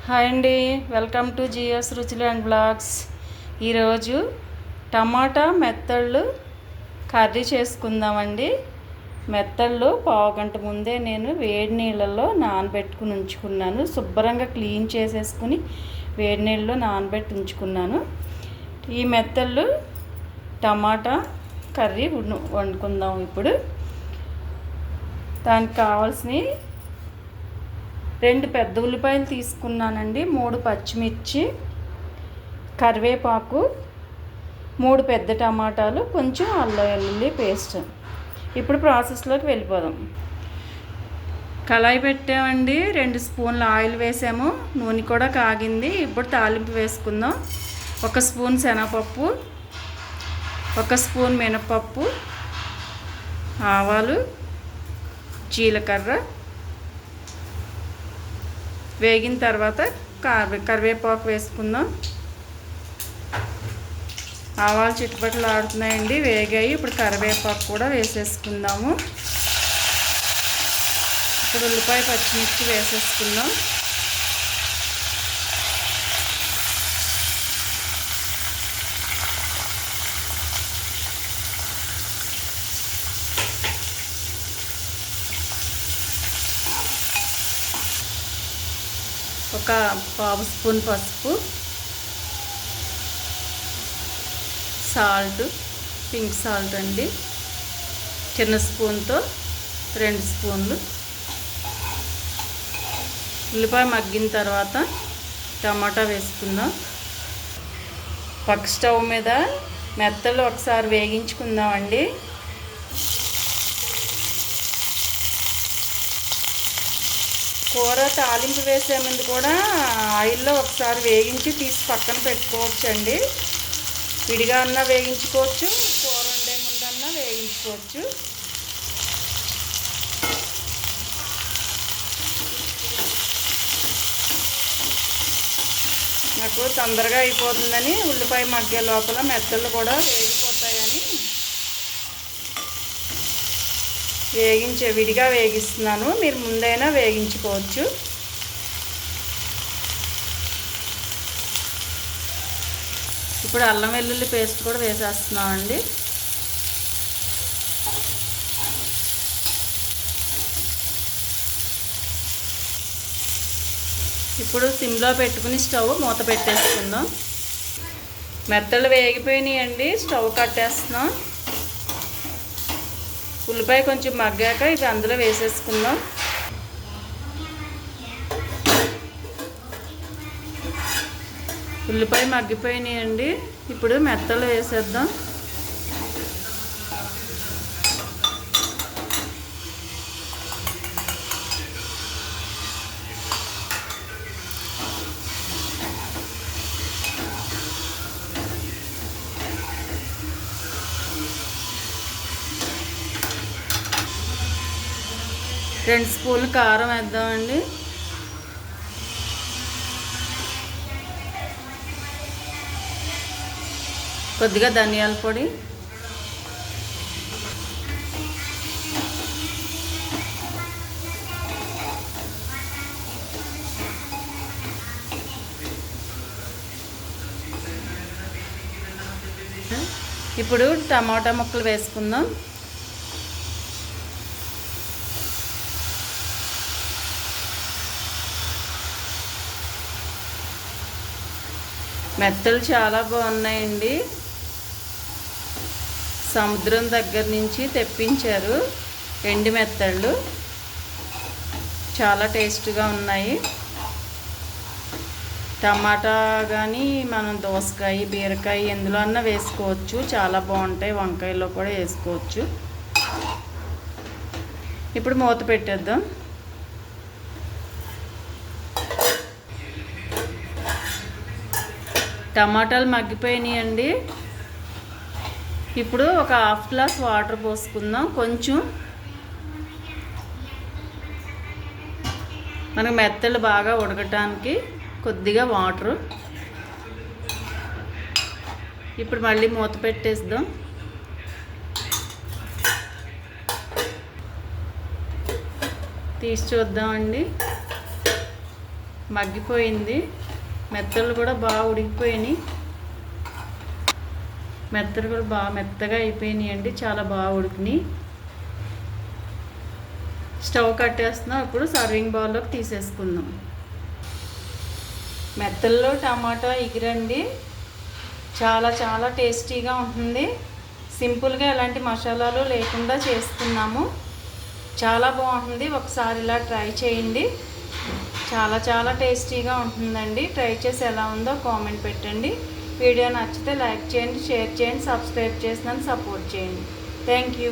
Hi అండి, welcome to GS రుచులు and blogs. ఈరోజు టమాటా మెత్తళ్ళు కర్రీ చేసుకుందామండి. మెత్తళ్ళు పావుగంట ముందే నేను వేడి నీళ్ళల్లో నానబెట్టుకుని ఉంచుకున్నాను. శుభ్రంగా క్లీన్ చేసేసుకుని వేడి నీళ్ళలో నానబెట్టి ఉంచుకున్నాను. ఈ మెత్తళ్ళు టమాటా కర్రీ వండుకుందాం. ఇప్పుడు దానికి కావాల్సినవి 2 పెద్ద ఉల్లిపాయలు తీసుకున్నానండి, 3 పచ్చిమిర్చి, కరివేపాకు, 3 పెద్ద టమాటాలు, కొంచెం అల్లం వెల్లుల్లి పేస్ట్. ఇప్పుడు ప్రాసెస్లోకి వెళ్ళిపోదాం. కళాయి పెట్టామండి, 2 స్పూన్ల ఆయిల్ వేసాము, నూనె కూడా కాగింది. ఇప్పుడు తాలింపు వేసుకుందాం. 1 స్పూన్ శనగపప్పు, 1 స్పూన్ మినపప్పు, ఆవాలు, జీలకర్ర వేగిన తర్వాత కరివేపాకు వేసుకుందాం. ఆవాలు చిట్టుపట్లు ఆడుతున్నాయండి, వేగాయి. ఇప్పుడు కరివేపాకు కూడా వేసేసుకుందాము. ఇప్పుడు ఉల్లిపాయ పచ్చిమిర్చి వేసేసుకుందాం. ఒక పావు స్పూన్ పసుపు, సాల్ట్, పింక్ సాల్ట్ అండి, చిన్న స్పూన్తో 2 స్పూన్లు. ఉల్లిపాయ మగ్గిన తర్వాత టమాటా వేసుకుందాం. పక్క స్టవ్ మీద మెత్తలు ఒకసారి వేగించుకుందామండి. కూర తాలింపు వేసే ముందు కూడా ఆయిల్లో ఒకసారి వేగించి తీసి పక్కన పెట్టుకోవచ్చండి. విడిగా అన్నా వేగించుకోవచ్చు, కూర వండే ముందన్నా వేగించుకోవచ్చు. నాకు తొందరగా అయిపోతుందని ఉల్లిపాయ మగ్గే లోపల మెత్తలు కూడా వేగిపోతాయని విడిగా వేగిస్తున్నాను. మీరు ముందైనా వేగించుకోవచ్చు. ఇప్పుడు అల్లం వెల్లుల్లి పేస్ట్ కూడా వేసేస్తున్నామండి. ఇప్పుడు సిమ్లో పెట్టుకుని స్టవ్ మూత పెట్టేసుకుందాం. మెత్తలు వేగిపోయినాయండి, స్టవ్ కట్టేస్తున్నాం. ఉల్లిపాయ కొంచెం మగ్గాక ఇది అందులో వేసేసుకుందాం. ఉల్లిపాయ మగ్గిపోయినాయండి, ఇప్పుడు మెత్తలు వేసేద్దాం. రెండు స్పూన్లు కారం వేద్దామండి. కొద్దిగా ధనియాల పొడి, ఇప్పుడు టమాటా ముక్కలు వేసుకుందాం. మెత్తలు చాలా బాగున్నాయండి, సముద్రం దగ్గర నుంచి తెప్పించారు. ఎండి మెత్తళ్ళు చాలా టేస్ట్గా ఉన్నాయి. టమాటా కానీ మనం దోసకాయ, బీరకాయ ఎందులో అన్నా వేసుకోవచ్చు, చాలా బాగుంటాయి. వంకాయలో కూడా వేసుకోవచ్చు. ఇప్పుడు మూత పెట్టేద్దాం. టమాటాలు మగ్గిపోయినాయండి. ఇప్పుడు ఒక హాఫ్ గ్లాస్ వాటర్ పోసుకుందాం. కొంచెం మనకు మెత్తలు బాగా ఉడకటానికి కొద్దిగా వాటరు. ఇప్పుడు మళ్ళీ మూత పెట్టేద్దాం. తీసి చూద్దామండి. మగ్గిపోయింది. మెత్తలు కూడా బాగా ఉడికిపోయినాయి. మెత్తలు కూడా బాగా మెత్తగా అయిపోయినాయి అండి. చాలా బాగా ఉడికినాయి. స్టవ్ కట్టేస్తున్నాం. ఇప్పుడు సర్వింగ్ బౌల్లోకి తీసేసుకుందాం. మెత్తల్లో టమాటా ఎగిరండి చాలా చాలా టేస్టీగా ఉంటుంది. సింపుల్గా ఎలాంటి మసాలాలు లేకుండా చేసుకున్నాము. చాలా బాగుంటుంది. ఒకసారి ఇలా ట్రై చేయండి. చాలా చాలా టేస్టీగా ఉంటుందండి. ట్రై చేసి ఎలా ఉందో కామెంట్ పెట్టండి. వీడియో నచ్చితే లైక్ చేయండి, షేర్ చేయండి, సబ్స్క్రైబ్ చేసి నన్ను సపోర్ట్ చేయండి. Thank you.